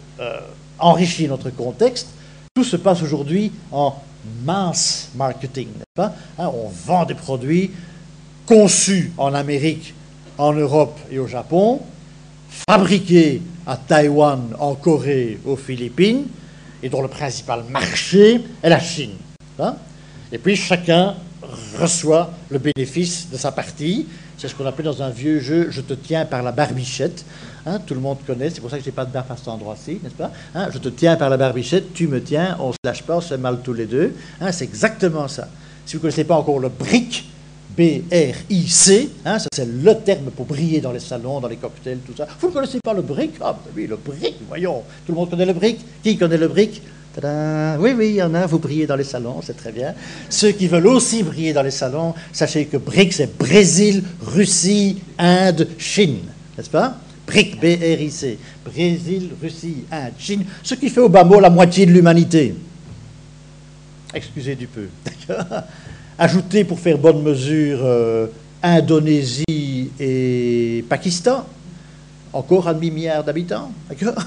enrichir notre contexte. Tout se passe aujourd'hui en mass marketing, n'est-ce pas? Hein, on vend des produits conçus en Amérique, en Europe et au Japon, fabriqués à Taïwan, en Corée, aux Philippines, et dont le principal marché est la Chine. Hein? Et puis chacun reçoit le bénéfice de sa partie. C'est ce qu'on appelait dans un vieux jeu « Je te tiens par la barbichette ». Hein, tout le monde connaît, c'est pour ça que je n'ai pas de barbe à cet endroit-ci, n'est-ce pas? Hein, je te tiens par la barbichette, tu me tiens, on ne se lâche pas, on se fait mal tous les deux. Hein, c'est exactement ça. Si vous ne connaissez pas encore le BRIC, B-R-I-C, hein, ça c'est le terme pour briller dans les salons, dans les cocktails, tout ça. Vous ne connaissez pas le brick? Ah oui, le brick, voyons. Tout le monde connaît le brick? Qui connaît le brick? Tada! Oui, oui, il y en a, vous brillez dans les salons, c'est très bien. Ceux qui veulent aussi briller dans les salons, sachez que BRIC, c'est Brésil, Russie, Inde, Chine, n'est-ce pas? BRIC, B-R-I-C, Brésil, Russie, Inde, Chine, ce qui fait au bas mot la moitié de l'humanité. Excusez du peu, d'accord? Ajoutez pour faire bonne mesure Indonésie et Pakistan, encore 1,5 milliard d'habitants, d'accord?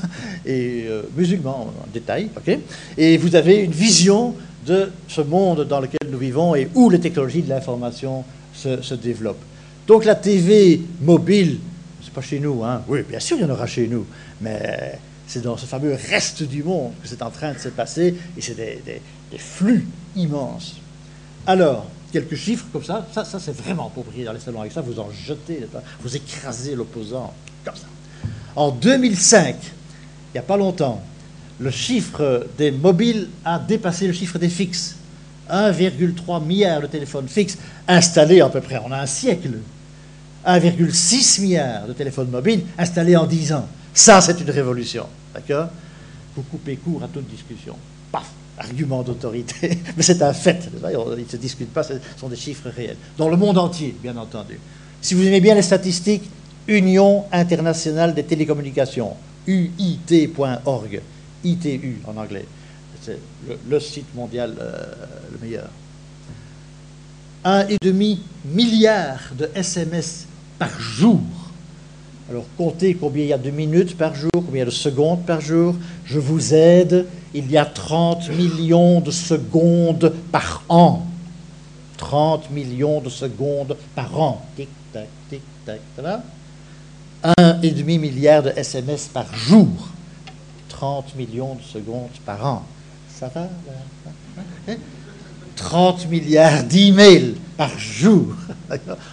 Et musulmans en détail, ok? Et vous avez une vision de ce monde dans lequel nous vivons et où les technologies de l'information se développent. Donc la TV mobile, c'est pas chez nous, hein. Oui, bien sûr, il y en aura chez nous, mais c'est dans ce fameux reste du monde que c'est en train de se passer, et c'est des flux immenses. Alors, quelques chiffres comme ça c'est vraiment pour briller dans les salons avec ça, vous en jetez, vous écrasez l'opposant, comme ça. En 2005, il n'y a pas longtemps, le chiffre des mobiles a dépassé le chiffre des fixes. 1,3 milliard de téléphones fixes installés à peu près en un siècle. 1,6 milliard de téléphones mobiles installés en 10 ans. Ça, c'est une révolution. D'accord? Vous coupez court à toute discussion. Paf! Argument d'autorité. Mais c'est un fait. Il ne se discute pas, ce sont des chiffres réels. Dans le monde entier, bien entendu. Si vous aimez bien les statistiques, Union internationale des télécommunications, UIT.org, ITU en anglais. C'est le site mondial le meilleur. 1,5 milliard de SMS par jour. Alors, comptez combien il y a de minutes par jour, combien il y a de secondes par jour. Je vous aide. Il y a 30 millions de secondes par an. 30 millions de secondes par an. Tic-tac, tic-tac, voilà. 1,5 milliard de SMS par jour. 30 millions de secondes par an. Ça va là? 30 milliards d'emails par jour.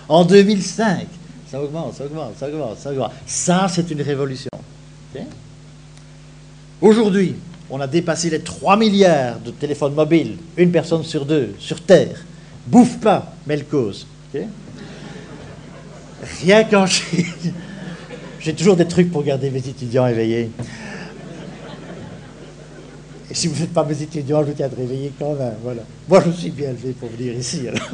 En 2005. Ça augmente, ça augmente, ça augmente, ça augmente. Ça, c'est une révolution. Okay? Aujourd'hui, on a dépassé les 3 milliards de téléphones mobiles. Une personne sur deux, sur Terre. Bouffe pas, mais elle cause. Okay? Rien qu'en Chine. J'ai toujours des trucs pour garder mes étudiants éveillés. Et si vous ne faites pas mes étudiants, je vous tiens de réveiller quand même. Voilà. Moi, je suis bien élevé pour venir ici. Alors.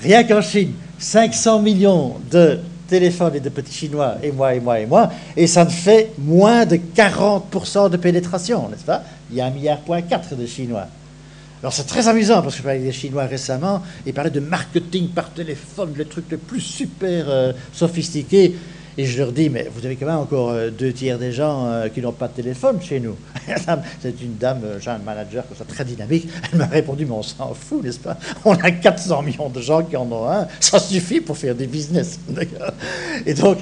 Rien qu'en Chine, 500 millions de téléphones et de petits Chinois, et moi, et ça ne fait moins de 40% de pénétration, n'est-ce pas? Il y a 1,4 milliard de Chinois. Alors c'est très amusant, parce que je parlais avec des Chinois récemment, ils parlaient de marketing par téléphone, les trucs les plus super sophistiqués. Et je leur dis, mais vous avez quand même encore 2 tiers des gens qui n'ont pas de téléphone chez nous. C'est une dame, j'ai un manager comme ça, très dynamique. Elle m'a répondu, mais on s'en fout, n'est-ce pas? On a 400 millions de gens qui en ont un. Ça suffit pour faire des business. Et donc,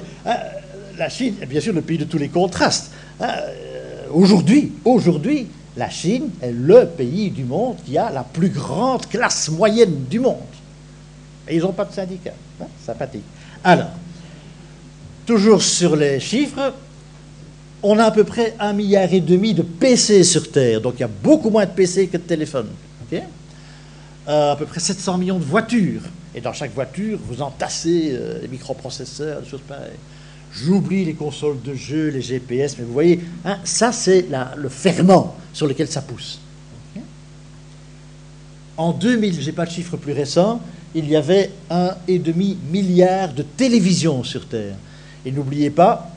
la Chine est bien sûr le pays de tous les contrastes. Aujourd'hui, la Chine est le pays du monde qui a la plus grande classe moyenne du monde. Et ils n'ont pas de syndicat. Sympathique. Alors, toujours sur les chiffres, on a à peu près 1,5 milliard de PC sur Terre. Donc il y a beaucoup moins de PC que de téléphones. Okay? À peu près 700 millions de voitures. Et dans chaque voiture, vous entassez les microprocesseurs, des choses pareilles. J'oublie les consoles de jeux, les GPS, mais vous voyez, hein, ça c'est le ferment sur lequel ça pousse. Okay? En 2000, je n'ai pas de chiffre plus récent, il y avait 1,5 milliard de télévisions sur Terre. Et n'oubliez pas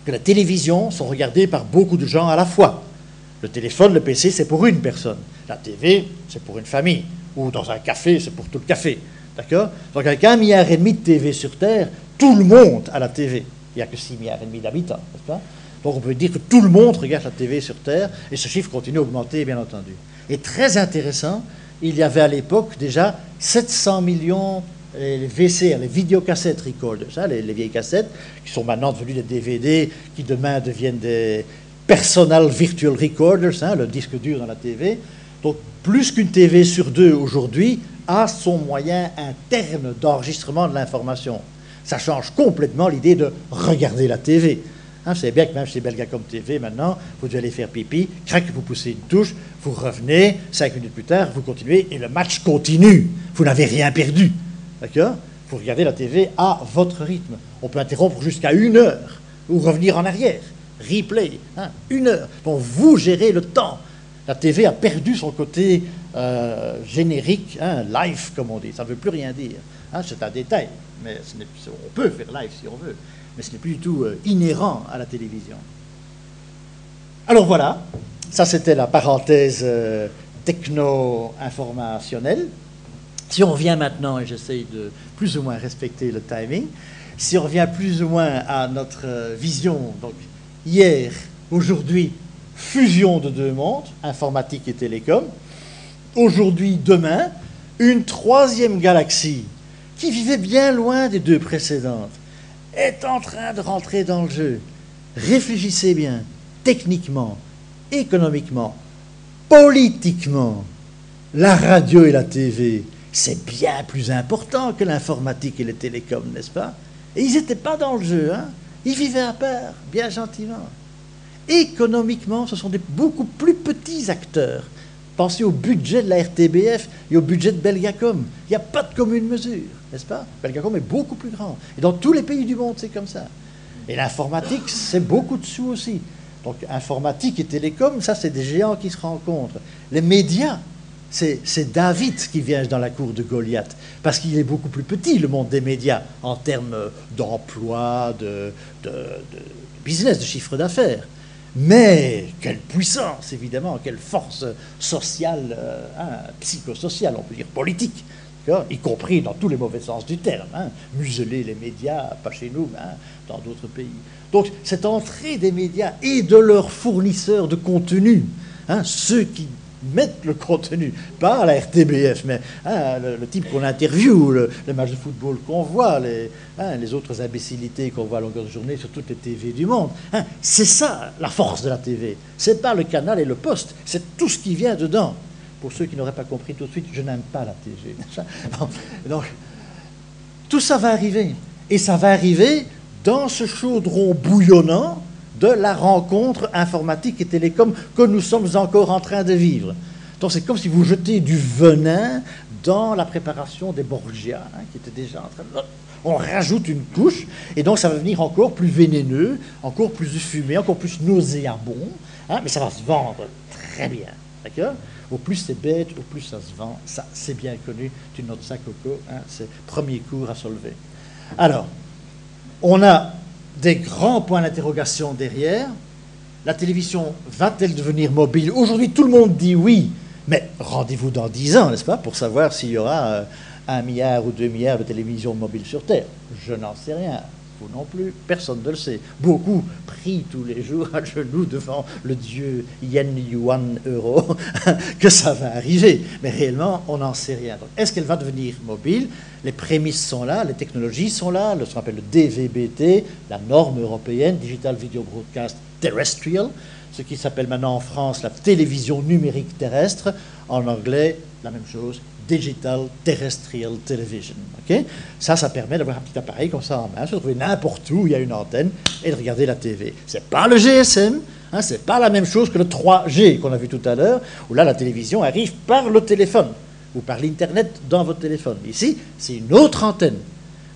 que les télévisions sont regardées par beaucoup de gens à la fois. Le téléphone, le PC, c'est pour une personne. La TV, c'est pour une famille. Ou dans un café, c'est pour tout le café. D'accord? Donc avec 1,5 milliard de TV sur Terre, tout le monde a la TV. Il n'y a que 6,5 milliards d'habitants, n'est-ce pas? Donc on peut dire que tout le monde regarde la TV sur Terre, et ce chiffre continue à augmenter, bien entendu. Et très intéressant, il y avait à l'époque déjà 700 millions les VCR, les videocassettes recorders, hein, les vieilles cassettes, qui sont maintenant devenues des DVD, qui demain deviennent des personal virtual recorders, hein, le disque dur dans la TV. Donc, plus qu'une TV sur deux aujourd'hui a son moyen interne d'enregistrement de l'information. Ça change complètement l'idée de regarder la TV. Hein, c'est bien que même chez Belgacom TV, maintenant, vous devez aller faire pipi, crac, vous poussez une touche, vous revenez, 5 minutes plus tard, vous continuez, et le match continue. Vous n'avez rien perdu. D'accord? Vous regardez la TV à votre rythme. On peut interrompre jusqu'à 1 heure ou revenir en arrière. Replay, hein, 1 heure. Donc vous gérez le temps. La TV a perdu son côté générique, hein, live comme on dit. Ça ne veut plus rien dire. Hein, c'est un détail, mais on peut faire live si on veut. Mais ce n'est plus du tout inhérent à la télévision. Alors voilà, ça c'était la parenthèse techno-informationnelle. Si on revient maintenant, et j'essaye de plus ou moins respecter le timing, si on revient plus ou moins à notre vision, donc hier, aujourd'hui, fusion de deux mondes, informatique et télécom, aujourd'hui, demain, une troisième galaxie qui vivait bien loin des deux précédentes, est en train de rentrer dans le jeu. Réfléchissez bien, techniquement, économiquement, politiquement, la radio et la TV, c'est bien plus important que l'informatique et les télécoms, n'est-ce pas? Et ils n'étaient pas dans le jeu, hein? Ils vivaient à part, bien gentiment. Économiquement, ce sont des beaucoup plus petits acteurs. Pensez au budget de la RTBF et au budget de Belgacom. Il n'y a pas de commune mesure, n'est-ce pas? Belgacom est beaucoup plus grand. Et dans tous les pays du monde, c'est comme ça. Et l'informatique, c'est beaucoup de sous aussi. Donc, informatique et télécom, ça, c'est des géants qui se rencontrent. Les médias, c'est David qui vient dans la cour de Goliath, parce qu'il est beaucoup plus petit, le monde des médias, en termes d'emploi, de business, de chiffre d'affaires. Mais quelle puissance, évidemment, quelle force sociale, psychosociale, on peut dire politique, y compris dans tous les mauvais sens du terme. Museler les médias, pas chez nous, mais dans d'autres pays. Donc, cette entrée des médias et de leurs fournisseurs de contenu, ceux qui mettent le contenu, pas la RTBF, mais le type qu'on interviewe, le match de football qu'on voit, les autres imbécilités qu'on voit à longueur de journée sur toutes les TV du monde. C'est ça la force de la TV. C'est pas le canal et le poste, c'est tout ce qui vient dedans. Pour ceux qui n'auraient pas compris tout de suite, je n'aime pas la TV. Donc, tout ça va arriver. Et ça va arriver dans ce chaudron bouillonnant de la rencontre informatique et télécom que nous sommes encore en train de vivre. Donc c'est comme si vous jetez du venin dans la préparation des Borgia, qui était déjà en train de... On rajoute une couche, et donc ça va devenir encore plus vénéneux, encore plus fumé, encore plus nauséabond, mais ça va se vendre très bien, d'accord? Au plus c'est bête, au plus ça se vend, ça c'est bien connu, tu notes ça, Coco, c'est le premier cours à soulever. Alors, on a des grands points d'interrogation derrière. La télévision va-t-elle devenir mobile? Aujourd'hui, tout le monde dit oui, mais rendez-vous dans 10 ans, n'est-ce pas, pour savoir s'il y aura 1 milliard ou 2 milliards de télévisions mobiles sur Terre. Je n'en sais rien, vous non plus, personne ne le sait. Beaucoup prient tous les jours à genoux devant le dieu yen, yuan, euro, que ça va arriver. Mais réellement, on n'en sait rien. Donc, est-ce qu'elle va devenir mobile? Les prémices sont là, les technologies sont là, ce qu'on appelle le DVB-T, la norme européenne, Digital Video Broadcast Terrestrial, ce qui s'appelle maintenant en France la télévision numérique terrestre, en anglais, la même chose, Digital Terrestrial Television. Okay? Ça permet d'avoir un petit appareil comme ça en main, se trouver n'importe où il y a une antenne et de regarder la TV. Ce n'est pas le GSM, ce n'est pas la même chose que le 3G qu'on a vu tout à l'heure, où là la télévision arrive par le téléphone ou par l'Internet dans votre téléphone. Ici, c'est une autre antenne.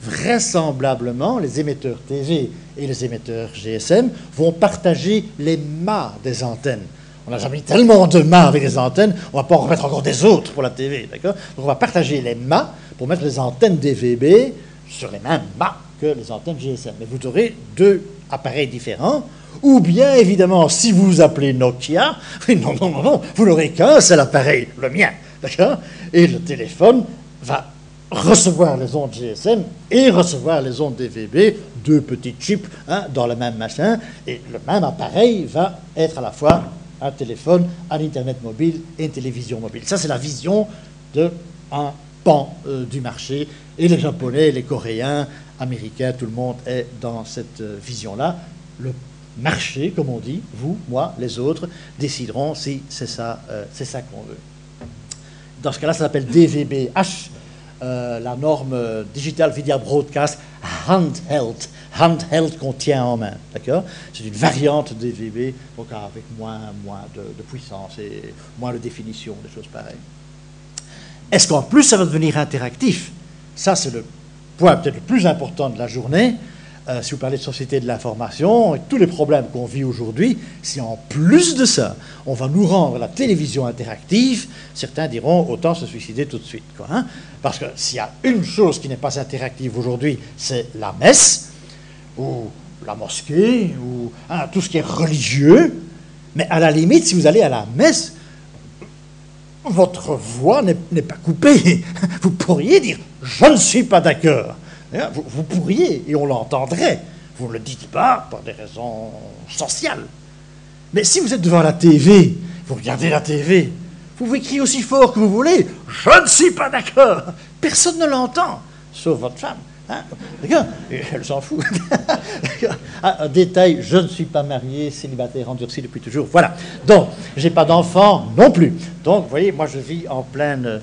Vraisemblablement, les émetteurs TV et les émetteurs GSM vont partager les mâts des antennes. On n'a jamais mis tellement de mâts avec les antennes, on ne va pas en remettre encore des autres pour la TV, d'accord? Donc on va partager les mâts pour mettre les antennes DVB sur les mêmes mâts que les antennes GSM. Mais vous aurez deux appareils différents, ou bien, évidemment, si vous vous appelez Nokia, non, vous n'aurez qu'un seul appareil, le mien, d'accord? Et le téléphone va recevoir les ondes GSM et recevoir les ondes DVB, deux petits chips dans le même machin, et le même appareil va être à la fois un téléphone, un Internet mobile et une télévision mobile. Ça, c'est la vision d'un pan du marché. Et les Japonais, les Coréens, Américains, tout le monde est dans cette vision-là. Le marché, comme on dit, vous, moi, les autres, décideront si c'est ça qu'on veut. Dans ce cas-là, ça s'appelle DVB-H, la norme Digital Video Broadcast Handheld. Handheld qu'on tient en main, d'accord? C'est une variante de DVB, donc avec moins de puissance et moins de définition, des choses pareilles. Est-ce qu'en plus ça va devenir interactif? Ça, c'est le point peut-être le plus important de la journée. Si vous parlez de société de l'information et tous les problèmes qu'on vit aujourd'hui, si en plus de ça, on va nous rendre la télévision interactive, certains diront autant se suicider tout de suite, quoi, parce que s'il y a une chose qui n'est pas interactive aujourd'hui, c'est la messe, ou la mosquée, ou tout ce qui est religieux. Mais à la limite, si vous allez à la messe, votre voix n'est pas coupée. Vous pourriez dire « je ne suis pas d'accord ». Vous pourriez, et on l'entendrait. Vous ne le dites pas pour des raisons sociales. Mais si vous êtes devant la TV, vous regardez la TV, vous pouvez crier aussi fort que vous voulez « je ne suis pas d'accord ». Personne ne l'entend. sauf votre femme. Hein, d'accord? Elle s'en fout. Un détail, je ne suis pas marié, célibataire endurci depuis toujours. Voilà. Donc, j'ai pas d'enfant non plus. Donc, vous voyez, moi, je vis en pleine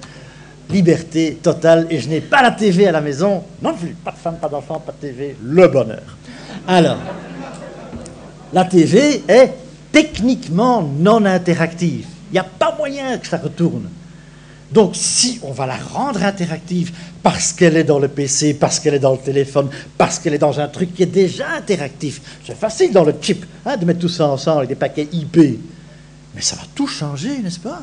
liberté totale et je n'ai pas la TV à la maison non plus. Pas de femme, pas d'enfant, pas de TV. Le bonheur. Alors, la TV est techniquement non interactive. Il n'y a pas moyen que ça retourne. Donc, si on va la rendre interactive parce qu'elle est dans le PC, parce qu'elle est dans le téléphone, parce qu'elle est dans un truc qui est déjà interactif, c'est facile dans le chip de mettre tout ça ensemble avec des paquets IP. Mais ça va tout changer, n'est-ce pas?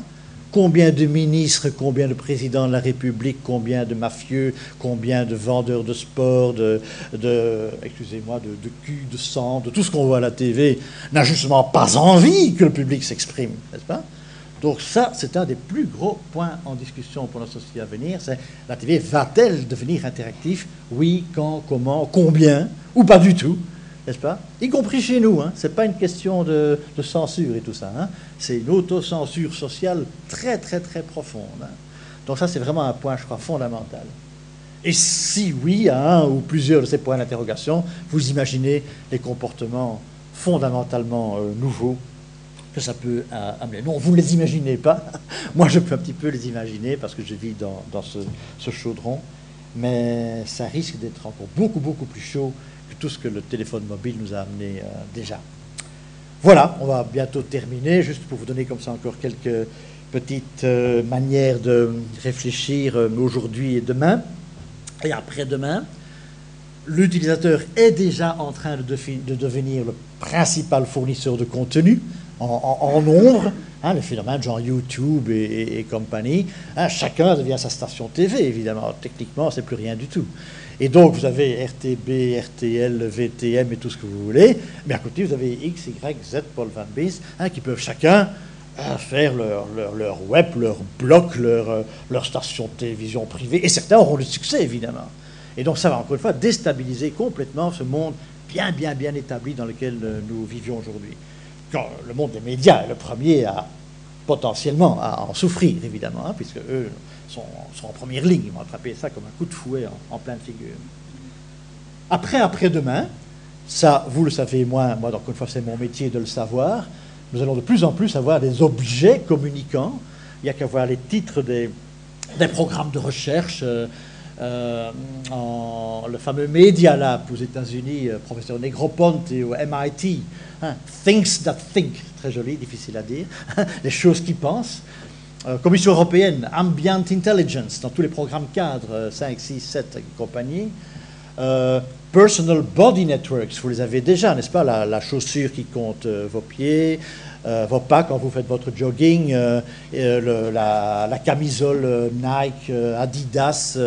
Combien de ministres, combien de présidents de la République, combien de mafieux, combien de vendeurs de sport, excusez-moi, de cul, de sang, de tout ce qu'on voit à la TV, n'a justement pas envie que le public s'exprime, n'est-ce pas? Donc ça, c'est un des plus gros points en discussion pour notre société à venir, c'est la TV va-t-elle devenir interactive? Oui, quand, comment, combien, ou pas du tout, n'est-ce pas? Y compris chez nous, hein. Ce n'est pas une question de censure et tout ça, hein. C'est une autocensure sociale très, très, très profonde. Hein. Donc ça, c'est vraiment un point, je crois, fondamental. Et si oui, à un ou plusieurs de ces points d'interrogation, vous imaginez les comportements fondamentalement nouveaux que ça peut amener. Non, vous ne les imaginez pas. Moi, je peux un petit peu les imaginer parce que je vis dans ce chaudron. Mais ça risque d'être encore beaucoup, beaucoup plus chaud que tout ce que le téléphone mobile nous a amené déjà. Voilà, on va bientôt terminer. Juste pour vous donner comme ça encore quelques petites manières de réfléchir aujourd'hui et demain. Et après-demain, l'utilisateur est déjà en train de devenir le principal fournisseur de contenu en nombre, hein, le phénomène genre YouTube et compagnie, hein, chacun devient sa station TV, évidemment. Techniquement, c'est plus rien du tout. Et donc, vous avez RTB, RTL, VTM et tout ce que vous voulez, mais à côté, vous avez X, Y, Z, Paul Van Bees, hein, qui peuvent chacun faire leur web, leur blog, leur station de télévision privée, et certains auront du succès, évidemment. Et donc, ça va encore une fois déstabiliser complètement ce monde bien, bien, bien établi dans lequel nous vivions aujourd'hui. Quand le monde des médias est le premier potentiellement à en souffrir, évidemment, hein, puisque eux sont en première ligne. Ils vont attraper ça comme un coup de fouet en pleine figure. Après-demain, ça, vous le savez moins, moi, donc, une fois, c'est mon métier de le savoir, nous allons de plus en plus avoir des objets communicants. Il n'y a qu'à voir les titres des programmes de recherche. Le fameux Media Lab aux États-Unis, professeur Negroponte et au MIT, hein, Things That Think, très joli, difficile à dire, les choses qui pensent. Commission européenne, Ambient Intelligence, dans tous les programmes cadres, 5, 6, 7 et compagnie. Personal Body Networks, vous les avez déjà, n'est-ce pas, la chaussure qui compte vos pieds, vos pas quand vous faites votre jogging, la camisole Nike, Adidas,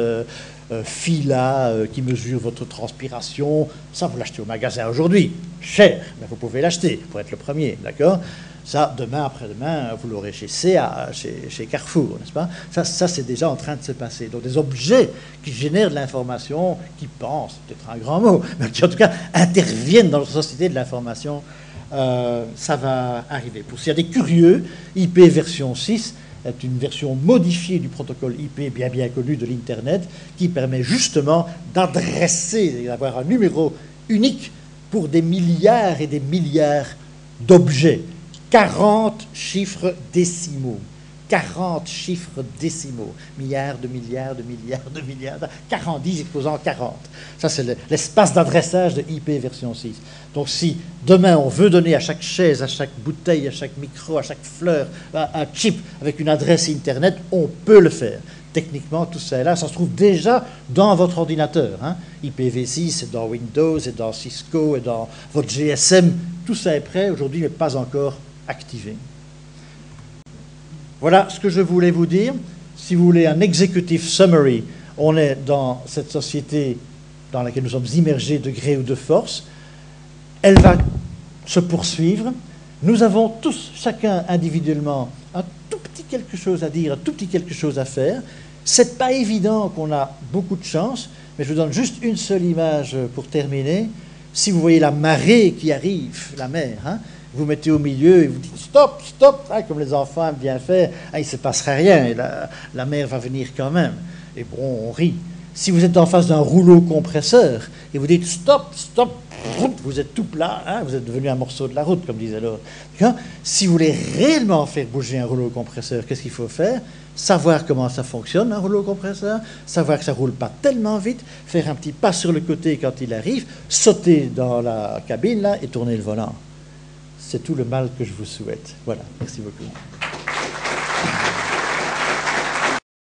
Fila qui mesure votre transpiration. Ça, vous l'achetez au magasin aujourd'hui, cher, mais vous pouvez l'acheter pour être le premier, d'accord? Ça, demain, après-demain, vous l'aurez chez CA, chez Carrefour, n'est-ce pas? Ça c'est déjà en train de se passer. Donc des objets qui génèrent de l'information, qui pensent, peut-être un grand mot, mais qui en tout cas interviennent dans la société de l'information, ça va arriver. Pour s'il y a des curieux, IP version 6 est une version modifiée du protocole IP bien bien connu de l'Internet qui permet justement d'adresser, d'avoir un numéro unique pour des milliards et des milliards d'objets. 40 chiffres décimaux. 40 chiffres décimaux. Milliards de milliards de milliards de milliards. 40, 10 exposant 40. Ça, c'est l'espace d'adressage de IP version 6. Donc, si demain, on veut donner à chaque chaise, à chaque bouteille, à chaque micro, à chaque fleur, un chip avec une adresse Internet, on peut le faire. Techniquement, tout ça est là. Ça se trouve déjà dans votre ordinateur. Hein. IPv6, c'est dans Windows, c'est dans Cisco, et dans votre GSM. Tout ça est prêt aujourd'hui, mais pas encore activé. Voilà ce que je voulais vous dire. Si vous voulez un executive summary, on est dans cette société dans laquelle nous sommes immergés de gré ou de force. Elle va se poursuivre. Nous avons tous, chacun individuellement, un tout petit quelque chose à dire, un tout petit quelque chose à faire. C'est pas évident qu'on a beaucoup de chance, mais je vous donne juste une seule image pour terminer. Si vous voyez la marée qui arrive, la mer, hein, vous mettez au milieu et vous dites stop, stop, hein, comme les enfants aiment bien faire, hein, il ne se passera rien et la mer va venir quand même. Et bon, on rit. Si vous êtes en face d'un rouleau compresseur et vous dites stop, stop, vous êtes tout plat, hein, vous êtes devenu un morceau de la route, comme disait l'autre. Si vous voulez réellement faire bouger un rouleau compresseur, qu'est-ce qu'il faut faire? Savoir comment ça fonctionne, un rouleau compresseur, savoir que ça ne roule pas tellement vite, faire un petit pas sur le côté quand il arrive, sauter dans la cabine là, et tourner le volant. C'est tout le mal que je vous souhaite. Voilà, merci beaucoup.